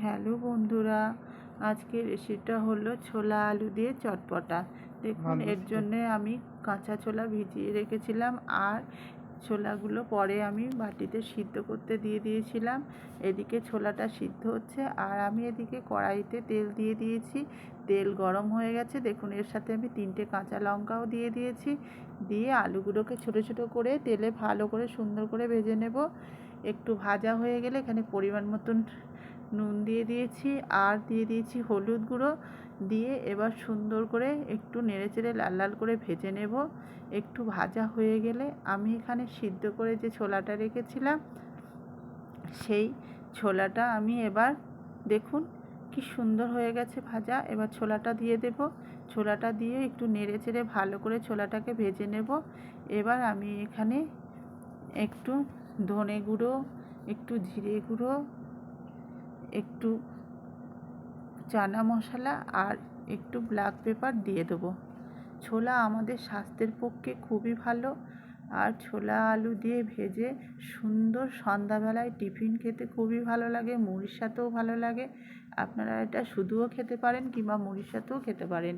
Hello বন্ধুরা, আজকের রেসিপিটা হলো ছোলা আলু দিয়ে চটপটা। দেখুন, এর জন্যে আমি কাঁচা ছোলা ভিজিয়ে রেখেছিলাম, আর ছোলাগুলো পরে আমি বাটিতে সিদ্ধ করতে দিয়ে দিয়েছিলাম। এদিকে ছোলাটা সিদ্ধ হচ্ছে, আর আমি এদিকে কড়াইতে তেল দিয়ে দিয়েছি। তেল গরম হয়ে গেছে। দেখুন, এর সাথে আমি 3টে কাঁচা লঙ্কাও দিয়ে দিয়েছি। দিয়ে আলুগুলোকে ছোটো ছোটো করে তেলে ভালো করে সুন্দর করে ভেজে নেব। একটু ভাজা হয়ে গেলে এখানে পরিমাণ মতন নুন দিয়ে দিয়েছি, আর দিয়ে দিয়েছি হলুদ গুঁড়ো। দিয়ে এবার সুন্দর করে একটু নেড়েচেড়ে লাল লাল করে ভেজে নেব। একটু ভাজা হয়ে গেলে আমি এখানে সিদ্ধ করে যে ছোলাটা রেখেছিলাম, সেই ছোলাটা আমি এবার, দেখুন কি সুন্দর হয়ে গেছে ভাজা। এবার ছোলাটা দিয়ে দেব। ছোলাটা দিয়ে একটু নেড়েচেড়ে ভালো করে ছোলাটাকে ভেজে নেব। এবার আমি এখানে একটু ধনে গুঁড়ো, একটু জিরে গুঁড়ো, একটু চানা মশলা আর একটু ব্ল্যাক পেপার দিয়ে দেবো। ছোলা আমাদের স্বাস্থ্যের পক্ষে খুবই ভালো, আর ছোলা আলু দিয়ে ভেজে সুন্দর সন্ধ্যাবেলায় টিফিন খেতে খুবই ভালো লাগে, মুড়ির সাথেও ভালো লাগে। আপনারা এটা শুধুও খেতে পারেন কিংবা মুড়ির সাথেও খেতে পারেন।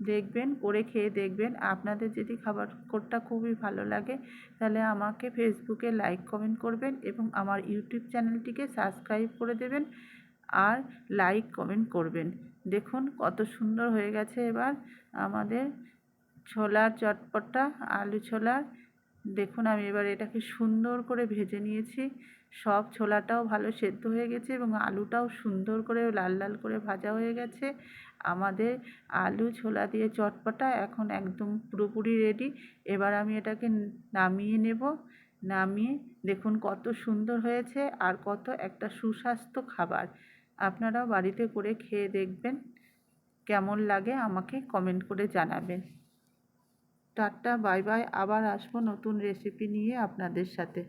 দেখবেন, করে খেয়ে দেখবেন। আপনাদের যদি খাবারটা খুবই ভালো লাগে তাহলে আমাকে ফেসবুকে লাইক কমেন্ট করবেন এবং আমার ইউটিউব চ্যানেলটিকে সাবস্ক্রাইব করে দেবেন আর লাইক কমেন্ট করবেন। দেখুন কত সুন্দর হয়ে গেছে এবার আমাদের ছোলার চটপটা, আলু ছোলার। দেখুন, আমি এবার এটাকে সুন্দর করে ভেজে নিয়েছি। সব ছোলাটাও ভালো সেদ্ধ হয়ে গেছে এবং আলুটাও সুন্দর করে লাল লাল করে ভাজা হয়ে গেছে। আমাদের আলু ছোলা দিয়ে চটপটা এখন একদম পুরোপুরি রেডি। এবার আমি এটাকে নামিয়ে নেব। নামিয়ে দেখুন কত সুন্দর হয়েছে, আর কত একটা সুস্বাস্থ্য খাবার। আপনারাও বাড়িতে করে খেয়ে দেখবেন, কেমন লাগে আমাকে কমেন্ট করে জানাবেন। Tata, bye bye. আবার আসবো নতুন রেসিপি নিয়ে আপনাদের সাথে।